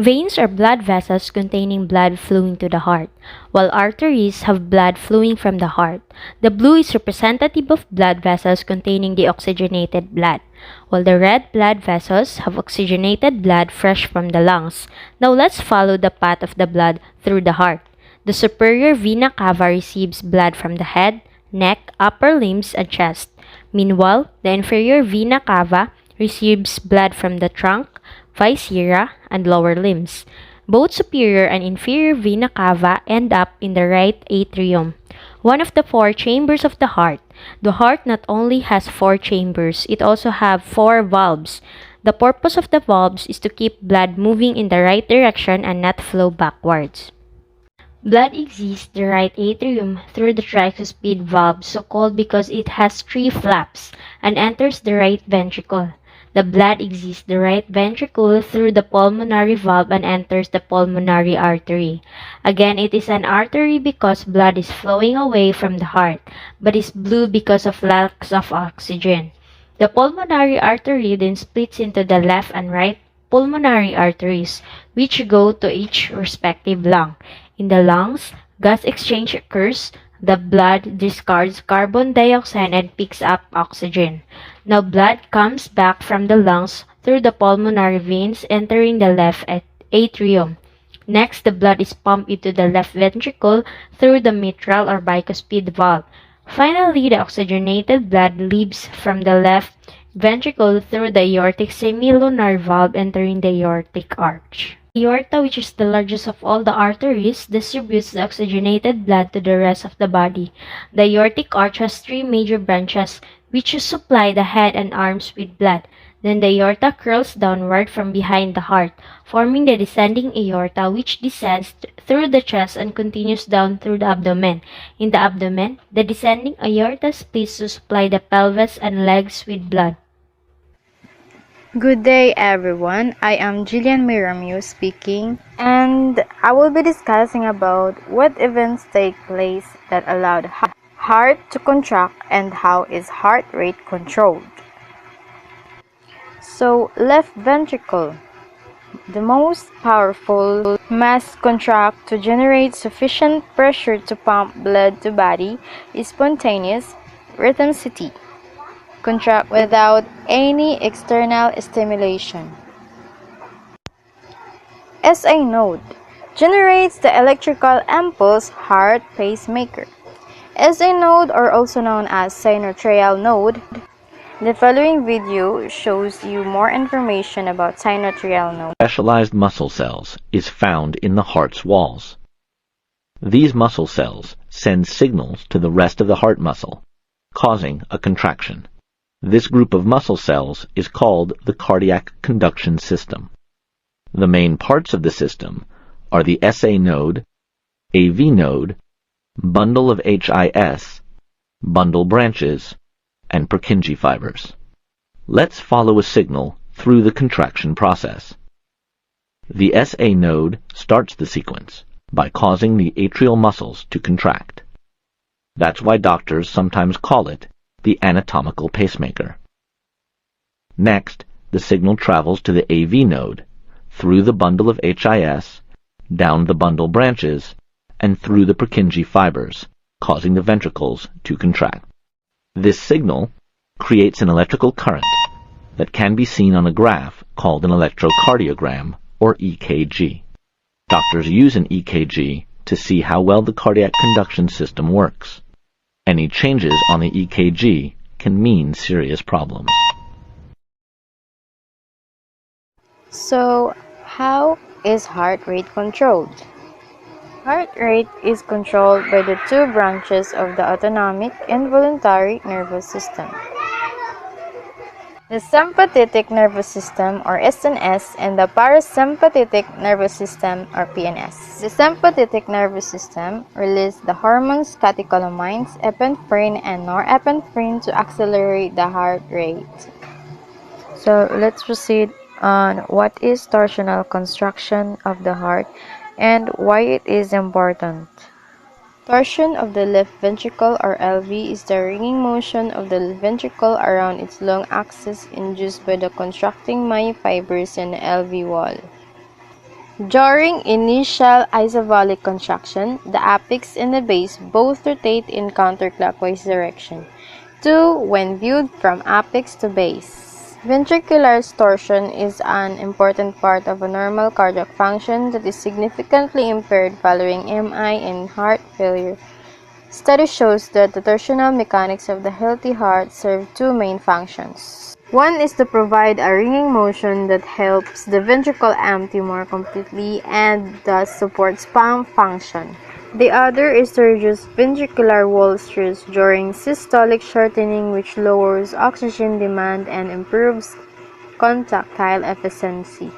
Veins are blood vessels containing blood flowing to the heart, while arteries have blood flowing from the heart. The blue is representative of blood vessels containing deoxygenated blood, while the red blood vessels have oxygenated blood fresh from the lungs. Now let's follow the path of the blood through the heart. The superior vena cava receives blood from the head, neck, upper limbs, and chest. Meanwhile, the inferior vena cava receives blood from the trunk, viscera, and lower limbs. Both superior and inferior vena cava end up in the right atrium, one of the four chambers of the heart. The heart not only has four chambers, it also has four valves. The purpose of the valves is to keep blood moving in the right direction and not flow backwards. Blood exits the right atrium through the tricuspid valve, so called because it has three flaps, and enters the right ventricle. The blood exits the right ventricle through the pulmonary valve and enters the pulmonary artery. Again, it is an artery because blood is flowing away from the heart, but is blue because of lack of oxygen. The pulmonary artery then splits into the left and right pulmonary arteries, which go to each respective lung. In the lungs, gas exchange occurs. The blood discards carbon dioxide and picks up oxygen. Now blood comes back from the lungs through the pulmonary veins entering the left atrium. Next, the blood is pumped into the left ventricle through the mitral or bicuspid valve. Finally, the oxygenated blood leaves from the left ventricle through the aortic semilunar valve entering the aortic arch. The aorta, which is the largest of all the arteries, distributes the oxygenated blood to the rest of the body. The aortic arch has three major branches, which supply the head and arms with blood. Then the aorta curls downward from behind the heart, forming the descending aorta, which descends through the chest and continues down through the abdomen. In the abdomen, the descending aorta splits to supply the pelvis and legs with blood. Good day, everyone. I am Jillian Miramio speaking, and I will be discussing about what events take place that allow the heart to contract and how is heart rate controlled. So, left ventricle. The most powerful must contract to generate sufficient pressure to pump blood to body is spontaneous rhythmicity. Contract without any external stimulation. SA node generates the electrical impulse heart pacemaker. SA node, or also known as sinoatrial node. The following video shows you more information about sinoatrial node. Specialized muscle cells is found in the heart's walls. These muscle cells send signals to the rest of the heart muscle, causing a contraction. This group of muscle cells is called the cardiac conduction system. The main parts of the system are the SA node, AV node, bundle of HIS, bundle branches, and Purkinje fibers. Let's follow a signal through the contraction process. The SA node starts the sequence by causing the atrial muscles to contract. That's why doctors sometimes call it the anatomical pacemaker. Next, the signal travels to the AV node, through the bundle of HIS, down the bundle branches, and through the Purkinje fibers, causing the ventricles to contract. This signal creates an electrical current that can be seen on a graph called an electrocardiogram, or EKG. Doctors use an EKG to see how well the cardiac conduction system works. Any changes on the EKG can mean serious problems. So, how is heart rate controlled? Heart rate is controlled by the two branches of the autonomic and voluntary nervous system. The sympathetic nervous system, or SNS, and the parasympathetic nervous system, or PNS. The sympathetic nervous system releases the hormones catecholamines, epinephrine, and norepinephrine to accelerate the heart rate. So let's proceed on what is torsional construction of the heart and why it is important. Torsion of the left ventricle, or LV, is the ringing motion of the ventricle around its long axis induced by the contracting myofibers in the LV wall. During initial isobolic contraction, the apex and the base both rotate in counterclockwise direction. 2. When viewed from apex to base. Ventricular torsion is an important part of a normal cardiac function that is significantly impaired following MI and heart failure. Study shows that the torsional mechanics of the healthy heart serve two main functions. One is to provide a ringing motion that helps the ventricle empty more completely and thus supports pump function. The other is to reduce ventricular wall stress during systolic shortening, which lowers oxygen demand and improves contractile efficiency.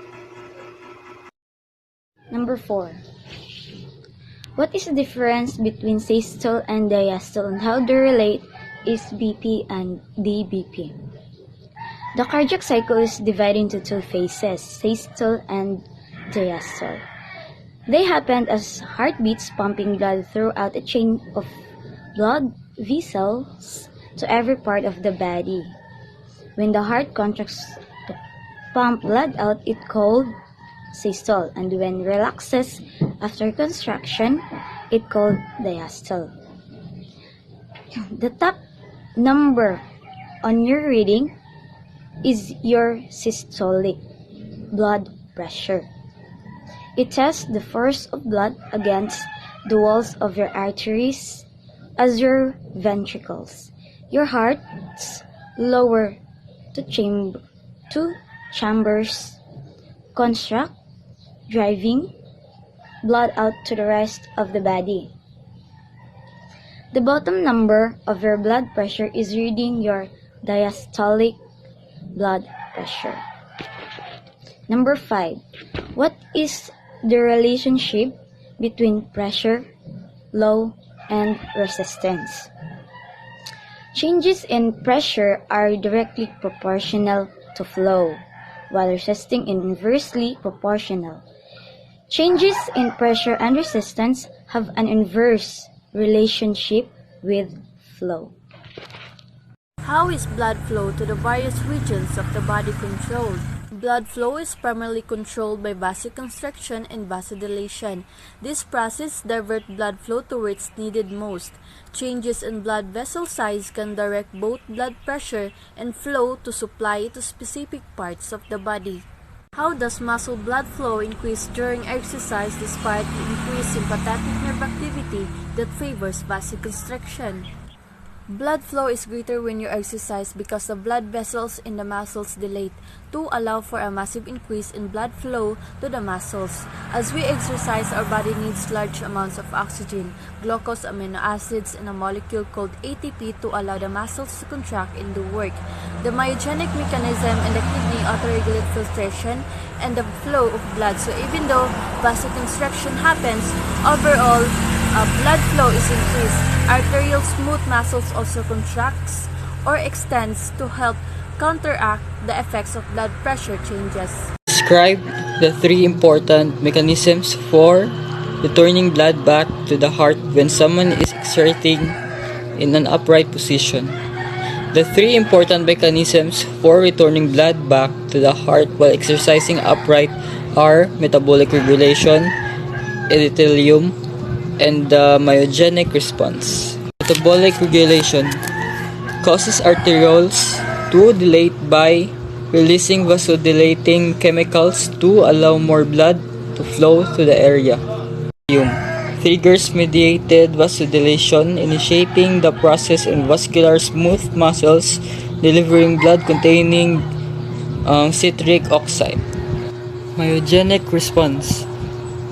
Number 4. What is the difference between systole and diastole and how they relate is BP and DBP? The cardiac cycle is divided into two phases, systole and diastole. They happen as heartbeats pumping blood throughout a chain of blood vessels to every part of the body. When the heart contracts to pump blood out, it's called systole, and when relaxes after contraction, it's called diastole. The top number on your reading is your systolic blood pressure. It tests the force of blood against the walls of your arteries as your ventricles. Your heart's lower two chambers contract, driving blood out to the rest of the body. The bottom number of your blood pressure is reading your diastolic blood pressure. Number 5. What is the relationship between pressure, flow, and resistance? Changes in pressure are directly proportional to flow, while resisting is inversely proportional. Changes in pressure and resistance have an inverse relationship with flow. How is blood flow to the various regions of the body controlled? Blood flow is primarily controlled by vasoconstriction and vasodilation. This process diverts blood flow to where it's needed most. Changes in blood vessel size can direct both blood pressure and flow to supply it to specific parts of the body. How does muscle blood flow increase during exercise despite the increased sympathetic nerve activity that favors vasoconstriction? Blood flow is greater when you exercise because the blood vessels in the muscles dilate to allow for a massive increase in blood flow to the muscles. As we exercise, our body needs large amounts of oxygen, glucose, amino acids, and a molecule called ATP to allow the muscles to contract and do work. The myogenic mechanism in the kidney auto-regulate filtration and the flow of blood. So even though vasoconstriction happens, overall blood flow is increased. Arterial smooth muscles also contracts or extends to help counteract the effects of blood pressure changes. Describe the three important mechanisms for returning blood back to the heart when someone is exerting in an upright position. The three important mechanisms for returning blood back to the heart while exercising upright are metabolic regulation, endothelium, and the myogenic response. Metabolic regulation causes arterioles to dilate by releasing vasodilating chemicals to allow more blood to flow to the area. Triggers mediated vasodilation, initiating the process in vascular smooth muscles, delivering blood containing citric oxide. Myogenic response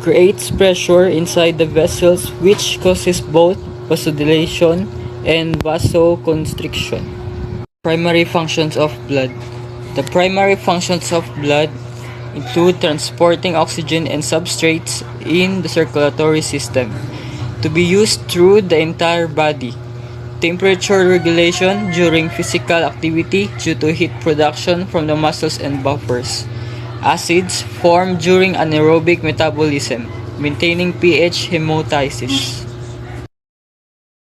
creates pressure inside the vessels, which causes both vasodilation and vasoconstriction. Primary functions of blood. The primary functions of blood include transporting oxygen and substrates in the circulatory system to be used through the entire body. Temperature regulation during physical activity due to heat production from the muscles and buffers. Acids formed during anaerobic metabolism, maintaining pH homeostasis.